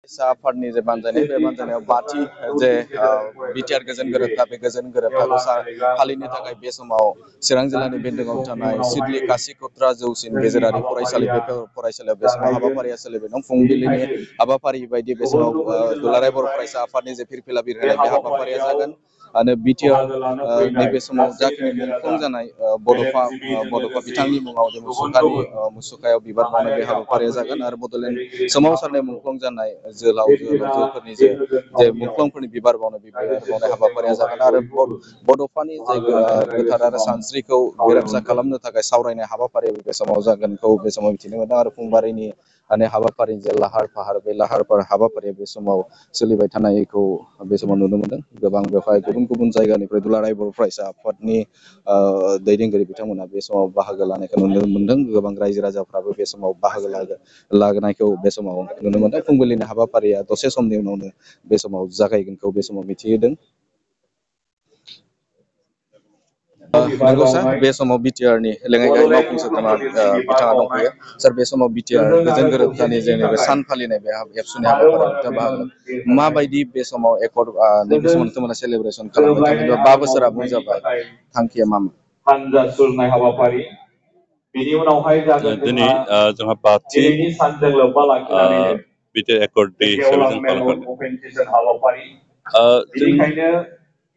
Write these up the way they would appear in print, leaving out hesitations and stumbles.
आफादनि जे बानजायनाय बे बानजायनायाव बाथि जे बिटिआर गोजोन गोरोबथा बे गोजोन गोरोबथाखौ फालिनो थाखाय बे समाव चिरां जिल्लानि बेन्दोङाव थानाय सिडली कासिकत्रा जौसिन गेजेरारि फरायसालि बे फरायसालियाव बे समाव हाबाफारिया सोलिबाय दं। फुंबिलिनि हाबाफारि बायदि बे समाव दुलाराय बर' फरायसा आफादनि जे फिरफिला बिरहोनाय बे हाबाफारिया जागोन आरो बिटिआर नैबे समाव जाखिनि मुंख्लं जानाय बड'फा बिथांनि मुङाव जे मुसुखायाव बिबार बावनाय बे हाबाफारिया जागोन आरो बड'लेण्ड सोमावसारनाय मुंख्लं जानाय जोहोलावजोफोरनि जे मुंख्लंफोरनि बिबार बावनाय हाबाफारिया जागोन आरो बड'फानि जे गोथार आरो सानस्रिखौ गेरेमसा खालामनो थाखाय सावरायनाय हाबाफारि बे समाव जागोनखौ बे समाव मिथिनो मोनदों आरो फुंबारिनि हाबाफारि जे लाहार फाहार बे लाहार फाहार हाबाफारिया बे समाव सोलिबाय थानायखौ बे समाव नुनो मोनदों। गोबां बेवहाय गुबुन गुबुन जायगानिफ्राय दुलाराय बर' फरायसा आफादनि दैदेनगिरि बिथांमोना बे समाव बाहागो लानायखौ नुनो मोनदों। गोबां रायजो राजाफ्राबो बे समाव बाहागो लानायखौ बे समाव नुनो मोनदों। फुंबिलिनि हाबाफारिया दसे समनि उनावनो बे समाव जागायगोनखौ बे समाव मिथिहोदों। नंगौ सार, बे समाव बिटिआरनि लेङाइगारि मावफुं सोद्रोमा बिथाङा दंफैयो। सार, बे समाव बिटिआर गोजोन गोरोबथानि जेनेबा सान फालिनाय बे एबसुनि हाबाफारियाव बाहागो माबायदि बे समाव एकर्ड नैबे समाव नोंथांमोना सेलेब्रेसन खालामनो थाङोब्ला 5 बोसोर आबुं जाबाय, थांखिया मामोन? हानजा सुरनाय हाबाफारि बिनि उनावहाय जागोन दिनै जोंहा बाथि सानजों लोब्बा लाखिनानै बिटिआर एकर्ड डे हिसाबै जों पालन खालामदों।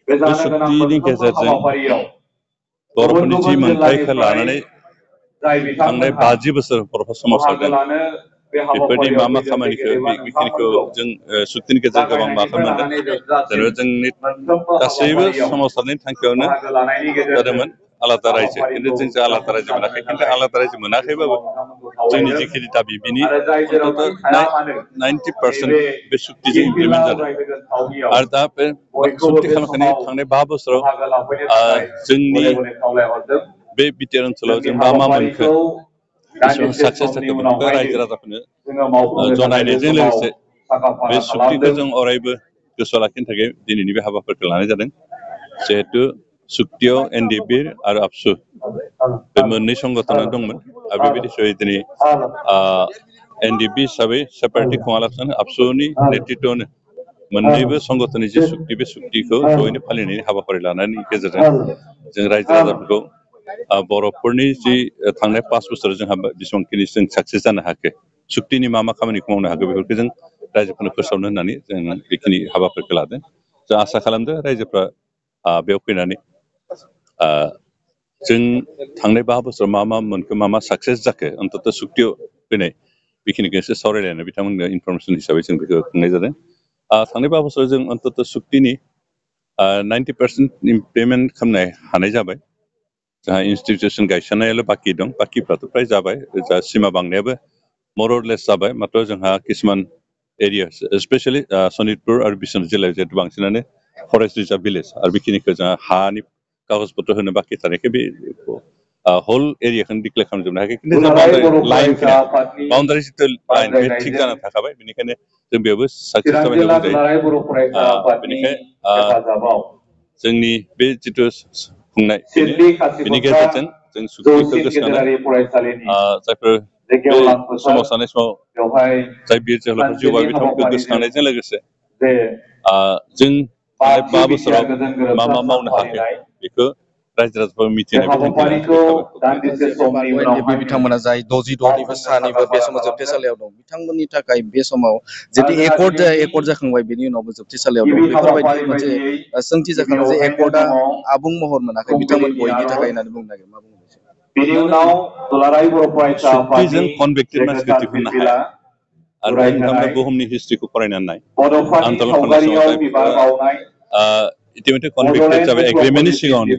बे सुक्तिनि गेजेरजों बर'फोरनि जि मोनथायखौ लानानै थांनाय 50 बोसोर बर'फोर सोमावसारदों बेफोरनि मा खामानिखौ बेखिनिखौ जों सुक्तिनि गेजेरजों गोबां माखौ मोनदों। जेनेबा जोंनि गासैबो सोमावसारनायनि थांखियावनो जादोंमोन आलादा रायजो, खिन्थु जों आलादा रायजो मोनाखै। खिन्थु आलादा रायजो मोनाखैबाबो जोंनि जिखिनि दाबि बिनि अन्तत 90% बे सुक्तिजों इमप्लिमेन्ट जादों। आरो दा बे सुक्ति खालामखांनाय थांनाय 5 बोसोराव जोंनि बे बिटिआर ओनसोलाव जों मा मोनखो, बेसेबां साक्सेस जाखो, बेफोरखौ रायजो राजाफोरनो जनायनायजों लोगोसे बे सुक्तिखौ जों अरायबो गोसोआव लाखिनो थाखाय दिनैनि बे हाबाफारिखौ लानाय जादों। जिहेतु सुक्तियाव एनडिएफबि आरो आबसु बे मोननै संगठना दंमोन आरो बेबायदि हिसाबै दिनै एनडिएफबि हिसाबै सेपारेटि खुङालासिनो आबसुनि नेतृत्वआवनो मोननैबो संगठननि जे सुक्ति बे सुक्तिखौ जयैनो फालिनायनि हाबाफारि लानायनि गेजेरजों जों रायजो राजाफोरखौ बर'फोरनि जि थांनाय 5 बोसोराव जोंहा बेसेबांखिनि जों साक्सेस जानो हाखो, सुक्तिनि मा खामानिखौ मावनो हाखो, बेफोरखौ जों रायजोफोरनो फोसावनो होननानै जों बेखिनि हाबाफारिखौ लादों। जों आसा खालामदों रायजोफ्रा बेयाव फैनानै जों थांनाय 5 बोसोराव मा मोनखो, मा साक्सेस जाखो, अन्तत सुक्तियाव फैनाय बेखिनिखौ एसे सावरायलायनानै बिथांमोननो इनफरमेसन हिसाबै जों बेखौ खुंनाय जादों। थांनाय 5 बोसोराव जों अन्तत सुक्तिनि 90% इमप्लिमेन्ट खालामनो हानाय जाबाय। जोंहा इन्स्टिटिउसन गायसननायाल' बाखि दं, बाखिफ्राथ' फ्राय जाबाय। जा सिमा बांनायाबो मरलेस जाबाय। मात्र जोंहा किसुमान एरिया स्पेसियेलि सनितपुर आरो बिश्वनाथ जिल्लायाव जिहेतु बांसिनानो फरेस्ट रिजार्भ भिलेज आरो बेखिनिखौ जोंहा हानि कागज पत्र होनो बाखि थानायखाय बे हल एरियाखौनो डिक्लेयार खालामजोबनो हायाखै। खिन्थु जों बाउन्डारि जिथु लाइन बे थिग जानानै थाखाबाय, बेनिखायनो जों बेयावबो साक्सेस जाबाय होनना बुंजायो। बेनिखायनो जोंनि बे जिथु खुंनाय बेनि गेजेरजों जों सुक्तिखौ गोसोखांनाय जायफोर बे सोमावसारनाय समाव जाय बिर जोहोलावफोर जिउ बाउबाय बिथांमोनखौ गोसोखांनायजों लोगोसे जों 5 बोसोराव मा मावनो हाखो बेखौ रायजो राजाफोर मिथिनाय बिथांमोना जाय 66निबो सानिबो बे समाव जोबथेसालियाव दं, बिथांमोननि थाखाय बे समाव जुदि एकर्ड जाखांबाय बेनि उनावबो जोबथेसालियाव दं, बेफोरबायदि मोनसे सोंथि जाखांनाय जे एकर्डआ आबुं महर मोनाखै बिथांमोन बयनि थाखाय होननानै बुंनो नागिरो, मा बुङो? सुक्तिजों कनभिक्टेड मानसिखौ दिहुननो हाया। आरो नोंथांमोना बुहुमनि हिस्ट्रिखौ फरायनानै नाय, आन्दलन खालामनाय समाव इतिमধ্যে कनभिक्टेड जाबाय एग्रिमेन्टनि सिगाङावनो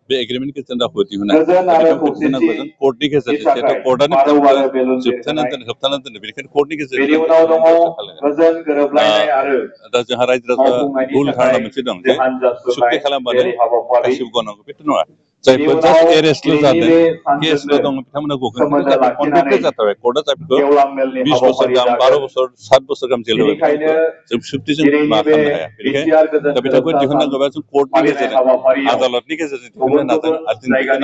बे एग्रिमेन्टनि गेजेरजों रावखौबो दिहुननो हाया। बिथांमोनखौ दिहुननांगौ जों कोर्टनि गेजेरजों, जिहेतु कोर्टआनो बिथांमोनखौ होबथानानै दोनो, बेनिखायनो कोर्टनि गेजेरजों दा जोंहा रायजो राजा भुल धारणा मोनसे दं जे सुक्ति खालामबानो गासिबो गनांगौ, बेथ' नङा। जायफोर जास्ट एरेस्टल' जादों, केसल' दं, बिथांमोना गगोन। खिन्थु जायफोर कनभिक्टेड जाथारबाय, कोर्टआ जायफोरखौ 20 बोसोर गाहाम, 12 बोसोर, 7 बोसोर गाहाम जेल होबाय, बिथांमोनखौ जों सुक्तिजों मा खालामनो हाया। बेनिखायनो दा बिथांखौ दिहुननांगौबा जों कोर्टनि गेजेरजों, आदालतनि गेजेरजों दिहुननो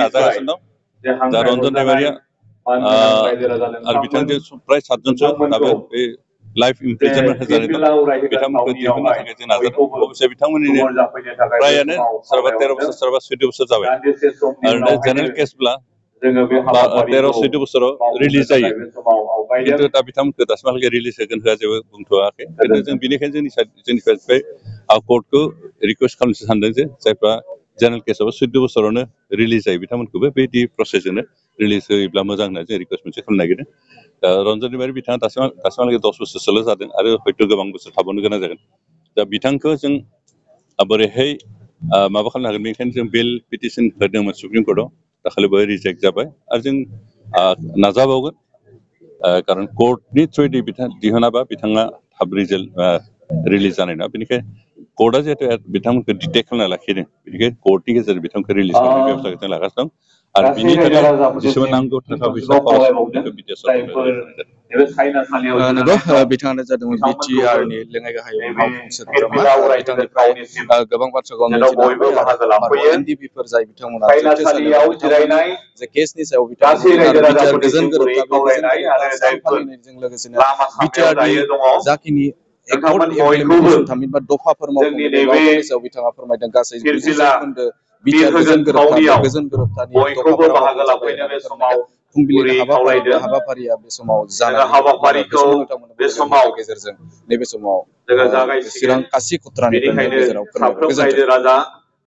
नाजागासिनो दं। दा रन्जन दैमारिया आरो बिथांजों फ्राय 7 जनसो दाबो बे लाइफ इमप्रिजनमेन्ट होजानाय दं बिथांमोनखौ दिहुननो थाखाय जों नाजादों अबसे बिथांमोननिनो फ्रायानो सोरबा 13 बोसोर सोरबा 14 बोसोर जाबाय ओरैनो जेनेरेल केसब्ला 13 14 बोसोराव रिलिज जायो खिन्थु दा बिथांमोनखौ दासिमहालागै रिलिज होगोन होआ जेबो बुंथ'वाखै खिन्थु जों बेनिखायनो जोंनिफ्राय कर्टखौ रिकुवेस्ट खालामनो सानदों जे जायफ्रा जेनेरेल केसआव 14 बोसोरावनो रिलिज जायो बिथांमोनखौबो बेबायदि प्रसेसजोंनो रिलिज होयोब्ला मोजां होनना जों रिकुवेस्ट मोनसे खालामनो नागिरदों दा रन्जन दैमारि बिथाङा दासिमहालागै 10 बोसोरसोल' जादों आरो हयथ' गोबां बोसोर थाबावनो गोनां जागोन दा बिथांखौ जों बोरैहाय माबा खालामनो हागोन बेनिखायनो जों बेल पिटिसन होदोंमोन सुप्रिम कर्टआव दाखालिबो रिजेक्ट जाबाय आरो जों नाजाबावगोन खारन कर्टनि थ्रुयै दिहुनाबा बिथाङा थाब रिलिज जानाय नङा बेनिखायनो कर्टआ जिहेतु बिथांमोनखौ डिटेक्ट खालामना लाखिदों बेनिखायनो कर्टनि गेजेरजों बिथांखौ रिलिज खालामनायनि बेबस्थाखौ जों लागासिनो दं आरो बिनि थाखाय जेसेबां नांगौ थाखा फैसा खरस बेखौ बिटिआर सरकारनो नंगौ बिथाङानो जादोंमोन बिटिआरनि लेङाइ गाहाय मावफुं सोद्रोमा बिथांनिफ्राय गोबां बाथ्राखौ मिथिनो हाबाय आरो एनडिपिफोर जाय बिथांमोना जोबथेसालियाव बिथांमोननि जे केसनि सायाव बिथांमोन आरो बिटिआर गोजोन गोरोबथा बे गोजोन गोरोबथा सान फालिनायजों लोगोसेनो बिटिआरनि जाखिनि एकर्ड इमप्लिमेन्टेसन थामहिनबा दफाफोर मावफुंनाय बे मावफुंनि सायाव बिथाङा फोरमायदों गासै 90% बिटिआर गोजोन गोरोबथा बे गोजोन गोरोबथानि दफाफोरा मावफुं जाबाय होननानै फोरमायदों फुंबिलिनि हाबाफारिया बे समाव जानानै बे समाव नोंथांमोननि गेजेरजों नैबे समाव चिरां कासि कट्रानिफ्राय गेजेराव फोरमायबाय गोजोन्थों।